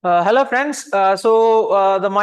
Hello friends.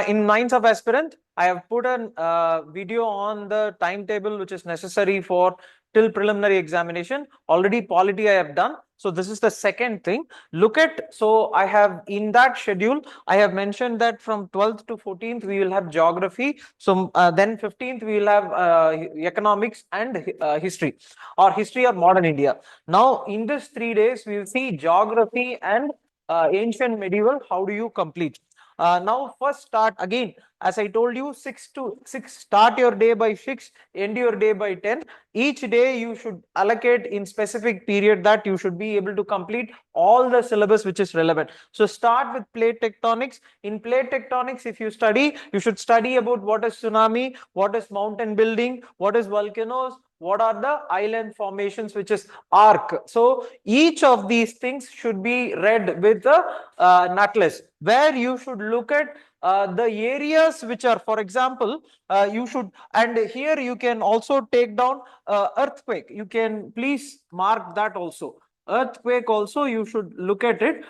In Minds of Aspirant, I have put a video on the timetable which is necessary for till preliminary examination. Already polity I have done. So this is the second thing. Look at, so I have in that schedule, I have mentioned that from 12th to 14th we will have geography. So then 15th we will have economics and history or modern India. Now in this 3 days we will see geography and ancient medieval. How do you complete? Now first start again, as I told you, 6 to 6, start your day by 6, end your day by 10. Each day you should allocate in specific period that you should be able to complete all the syllabus which is relevant. So start with plate tectonics. In plate tectonics, if you study, you should study about what is tsunami, what is mountain building, what is volcanoes, what are the island formations, which is arc. So each of these things should be read with the atlas, where you should look at the areas which are, for example, you should, and here you can also take down earthquake. You can please mark that also. Earthquake also you should look at it.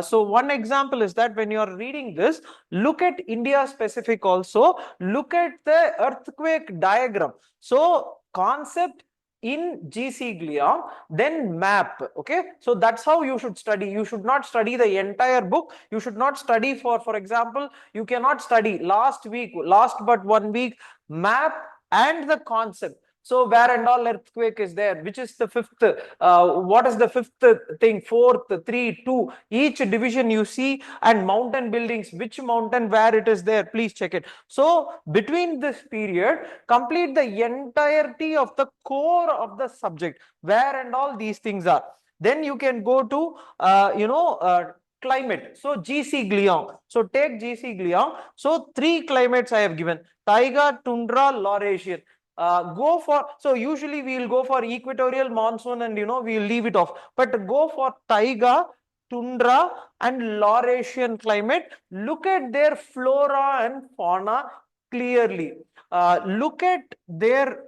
So one example is that when you are reading this, look at India specific also, look at the earthquake diagram. So concept in GC Glion, then map. Okay, so that's how you should study. You should not study the entire book. You should not study for example, you cannot study last but 1 week map and the concept. So where and all earthquake is there, which is the fifth, what is the fifth thing, fourth, 3, 2, each division you see, and mountain buildings, which mountain, where it is there, please check it. So between this period, complete the entirety of the core of the subject, where and all these things are. Then you can go to, climate. So GC Glion. So take GC Glion. So 3 climates I have given: taiga, tundra, Laurasian. Go for, so usually we will go for equatorial, monsoon, and we'll leave it off, but go for taiga, tundra and Laurasian climate. Look at their flora and fauna clearly. Look at their,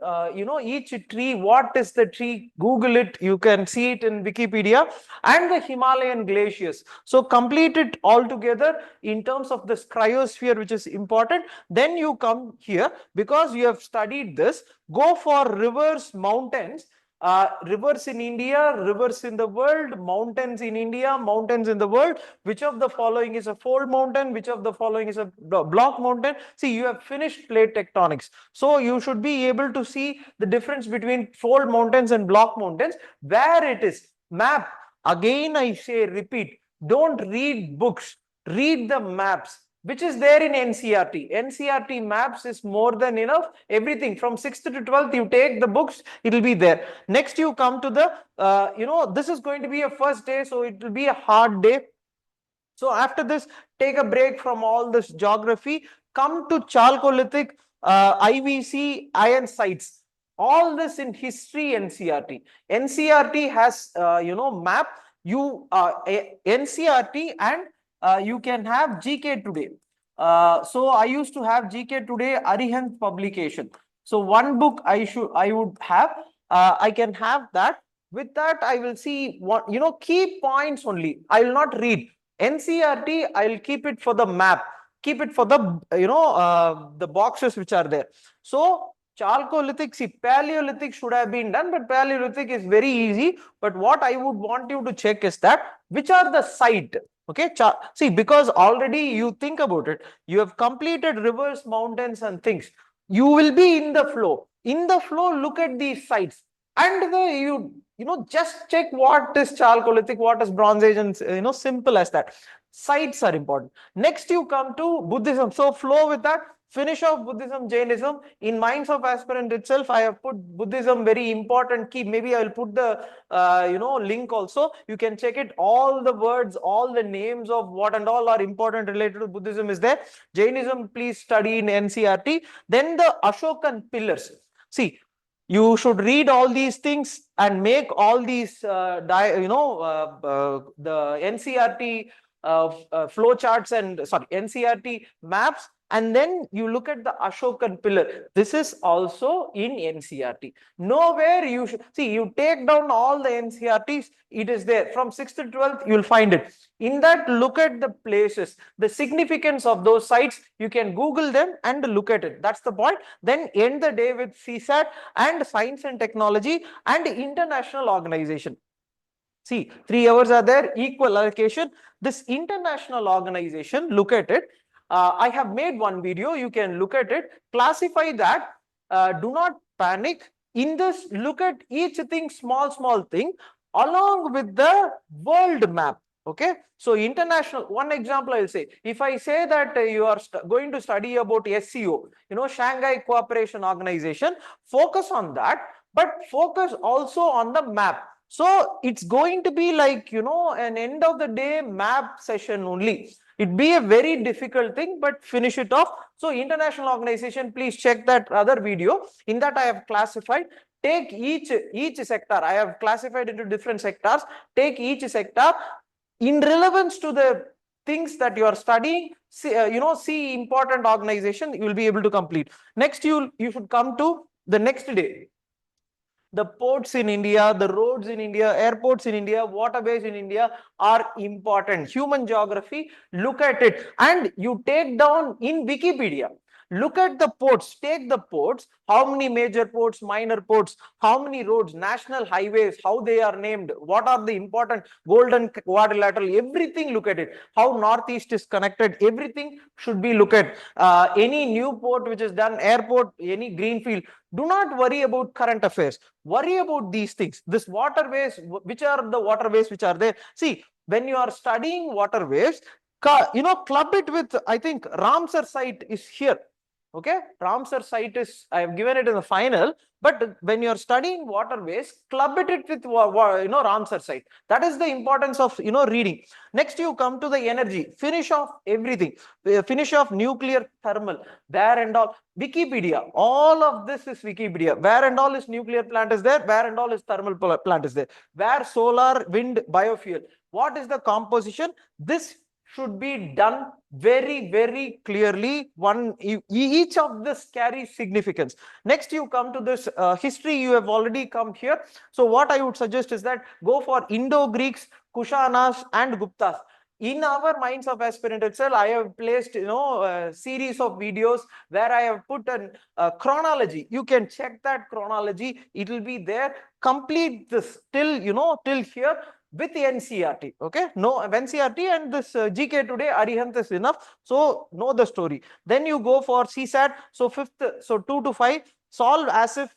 each tree, what is the tree, Google it, you can see it in Wikipedia, and the Himalayan glaciers. So complete it all together in terms of this cryosphere, which is important. Then you come here, because you have studied this, go for rivers, mountains. Rivers in India, rivers in the world, mountains in India, mountains in the world. Which of the following is a fold mountain? Which of the following is a block mountain? See, you have finished plate tectonics. So you should be able to see the difference between fold mountains and block mountains, where it is. Map. Again, I say, repeat, don't read books, read the maps, which is there in NCERT. NCERT maps is more than enough. Everything from 6th to 12th, you take the books, it will be there. Next, you come to the, this is going to be a first day, so it will be a hard day. So after this, take a break from all this geography, come to Chalcolithic, IVC, iron sites. All this in history NCERT. NCERT has, map. You NCERT, and you can have GK today. So I used to have GK today, Arihant publication. So one book I would have. I can have that. With that, I will see what, key points only. I will not read. NCERT, I'll keep it for the map, keep it for the, the boxes which are there. So Chalcolithic, see, Paleolithic should have been done, but Paleolithic is very easy. But what I would want you to check is that which are the site. Okay, see, because already you think about it, you have completed rivers, mountains, and things. You will be in the flow. In the flow, look at these sites, and just check what is Chalcolithic, what is Bronze Age, and simple as that. Sites are important. Next, you come to Buddhism. So flow with that. Finish off Buddhism, Jainism. In Minds of Aspirant itself, I have put Buddhism, very important key. Maybe I will put the link also. You can check it. All the words, all the names of what and all are important related to Buddhism is there. Jainism, please study in NCERT. Then the Ashokan pillars. See, you should read all these things and make all these, the NCERT flow charts and NCERT maps, And then you look at the Ashokan pillar. This is also in NCERT. Nowhere you should see, you take down all the NCERTs, it is there. From 6th to 12th, you will find it. In that, look at the places, the significance of those sites. You can Google them and look at it. That's the point. Then end the day with CSAT and science and technology and international organization. See, 3 hours are there, equal allocation. This international organization, look at it. I have made one video. You can look at it. Classify that. Do not panic. In this, look at each thing, small thing, along with the world map. Okay. So international, one example I'll say, if I say that you are going to study about SCO, Shanghai Cooperation Organization, focus on that, but focus also on the map. So it's going to be like, an end of the day map session only. It'd be a very difficult thing, but finish it off. So international organization, please check that other video. In that I have classified. Take each sector. I have classified into different sectors. Take each sector in relevance to the things that you are studying. See important organization, you will be able to complete. Next, you should come to the next day. The ports in India, the roads in India, airports in India, waterways in India are important. Human geography, look at it. And you take down in Wikipedia. Look at the ports, take the ports, how many major ports, minor ports, how many roads, national highways, how they are named, what are the important golden quadrilateral, everything look at it. How Northeast is connected, everything should be looked at. Any new port which is done, airport, any greenfield, do not worry about current affairs. Worry about these things. This waterways, which are the waterways which are there? See, when you are studying waterways, club it with, I think, Ramsar site is here. Okay, Ramsar site is, I have given it in the final, but when you are studying waterways, club it with, Ramsar site. That is the importance of, reading. Next, you come to the energy, finish off everything, finish off nuclear thermal, where and all, Wikipedia, all of this is Wikipedia, where and all is nuclear plant is there, where and all is thermal plant is there, where solar, wind, biofuel, what is the composition, this should be done very, very clearly. Each of this carries significance. Next, you come to this history. You have already come here. So what I would suggest is that go for Indo-Greeks, Kushanas, and Guptas. In our Minds of Aspirant itself, I have placed, a series of videos where I have put a chronology. You can check that chronology. It will be there. Complete this till here with NCERT. Okay, no NCERT and this GK today, Arihant is enough. So know the story. Then you go for CSAT. So 5th, so 2 to 5, solve as if,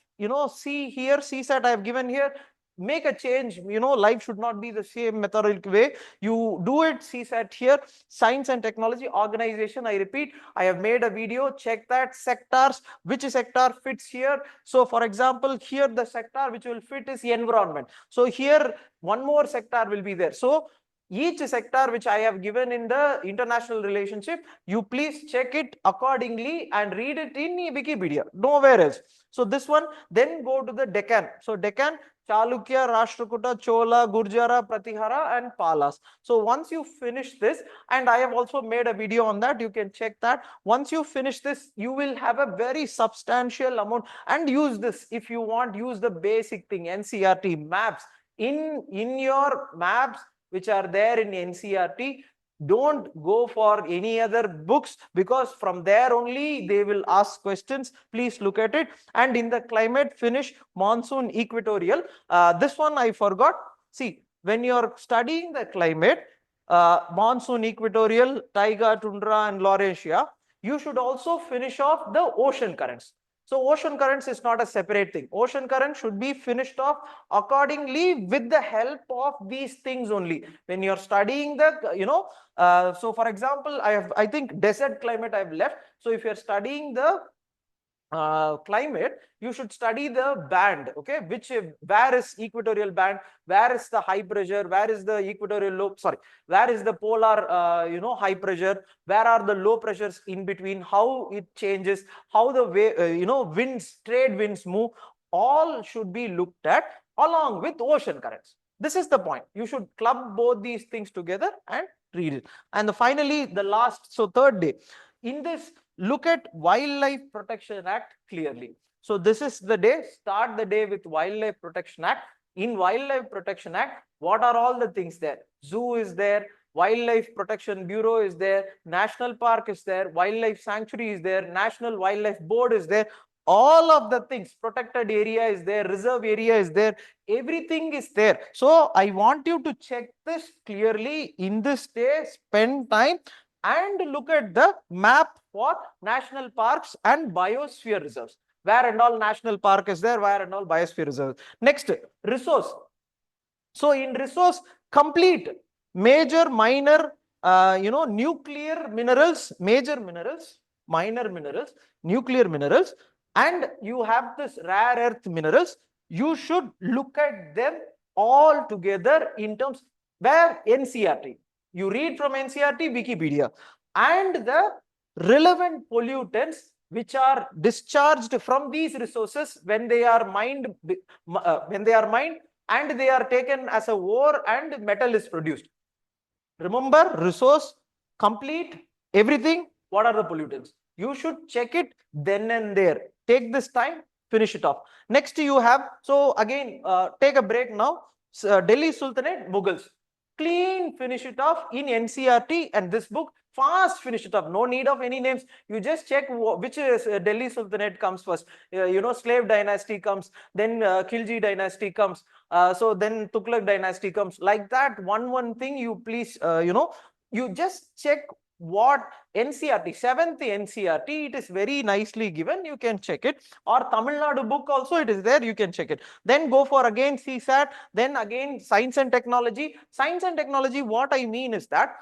see here, CSAT I have given here. Make a change, life should not be the same methodic way. You do it, CSAT here, science and technology organization, I repeat, I have made a video, check that, sectors, which sector fits here. So for example, here the sector which will fit is environment. So here one more sector will be there. So each sector which I have given in the international relationship, you please check it accordingly and read it in Wikipedia, nowhere else. So this one, then go to the Deccan. So Deccan, Chalukya, Rashtrakuta, Chola, Gurjara, Pratihara, and Palas. So once you finish this, and I have also made a video on that, you can check that. Once you finish this, you will have a very substantial amount, and use this if you want. Use the basic thing, NCERT maps. In your maps which are there in NCERT, don't go for any other books, because from there only they will ask questions. Please look at it. And in the climate, finish monsoon equatorial. This one I forgot. See, when you're studying the climate, monsoon equatorial, taiga, tundra, and Laurasia, you should also finish off the ocean currents. So ocean currents is not a separate thing. Ocean current should be finished off accordingly with the help of these things only. When you're studying the, so for example, I think desert climate I've left. So if you're studying the climate, you should study the band. Okay, where is equatorial band, where is the high pressure, where is the equatorial low, sorry, where is the polar high pressure, where are the low pressures in between, how it changes, how the way winds, trade winds move, all should be looked at along with ocean currents. This is the point. You should club both these things together and read it. And finally, the last, so third day, in this, look at Wildlife Protection Act clearly. So this is the day, start the day with Wildlife Protection Act. In Wildlife Protection Act, what are all the things there? Zoo is there, Wildlife Protection Bureau is there, National Park is there, Wildlife Sanctuary is there, National Wildlife Board is there. All of the things, protected area is there, reserve area is there, everything is there. So I want you to check this clearly in this day, spend time and look at the map for national parks and biosphere reserves. Where and all national park is there, where and all biosphere reserves. Next, resource. So in resource, complete major, minor, nuclear minerals, major minerals, minor minerals, nuclear minerals, and you have this rare earth minerals. You should look at them all together in terms where NCERT. You read from NCERT, Wikipedia, and the relevant pollutants which are discharged from these resources when they are mined, and they are taken as a ore and metal is produced. Remember, resource, complete, everything. What are the pollutants? You should check it then and there. Take this time, finish it off. Next you have, so again, take a break now. Delhi Sultanate, Mughals. Clean, finish it off in NCERT and this book. Fast, finish it off. No need of any names. You just check which is Delhi Sultanate comes first. Slave dynasty comes, then Khilji dynasty comes. So then Tughlaq dynasty comes. Like that, one thing you please, you just check what NCERT, 7th NCERT, it is very nicely given. You can check it. Or Tamil Nadu book also, it is there. You can check it. Then go for again CSAT. Then again science and technology. Science and technology, what I mean is that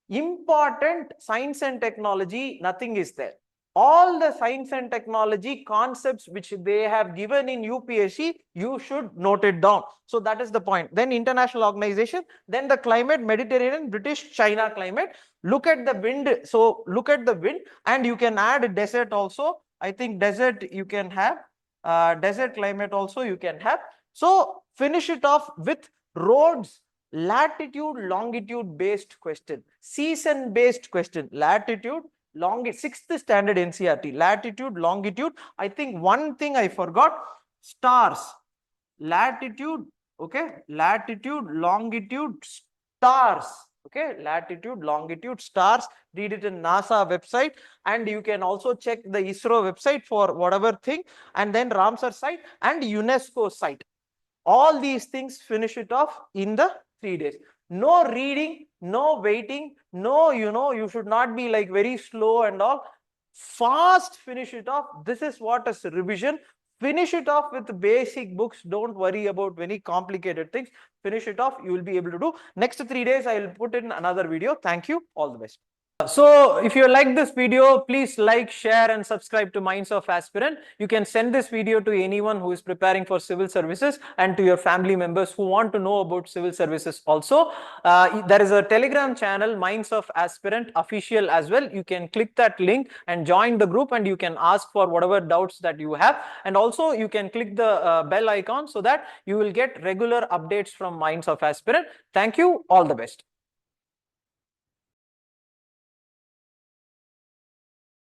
important science and technology, nothing is there. All the science and technology concepts which they have given in UPSC, you should note it down. So that is the point. Then international organization, then the climate, Mediterranean, British, China climate. Look at the wind. So look at the wind and you can add desert also. I think desert you can have, desert climate also you can have. So finish it off with roads, latitude, longitude based question, season based question, latitude, longitude, 6th standard NCERT, latitude, longitude. I think one thing I forgot, stars, latitude, okay, latitude, longitude, stars, okay, latitude, longitude, stars. Read it in NASA website, and you can also check the ISRO website for whatever thing, and then Ramsar site and UNESCO site. All these things, finish it off in the 3 days. No reading, no waiting, no, you should not be like very slow and all. Fast finish it off. This is what is revision. Finish it off with basic books. Don't worry about very complicated things. Finish it off. You will be able to do. Next 3 days, I will put in another video. Thank you. All the best. So if you like this video, please like, share and subscribe to Minds of Aspirant. You can send this video to anyone who is preparing for civil services and to your family members who want to know about civil services also. There is a Telegram channel, Minds of Aspirant official as well. You can click that link and join the group and you can ask for whatever doubts that you have. And also you can click the bell icon so that you will get regular updates from Minds of Aspirant. Thank you. All the best.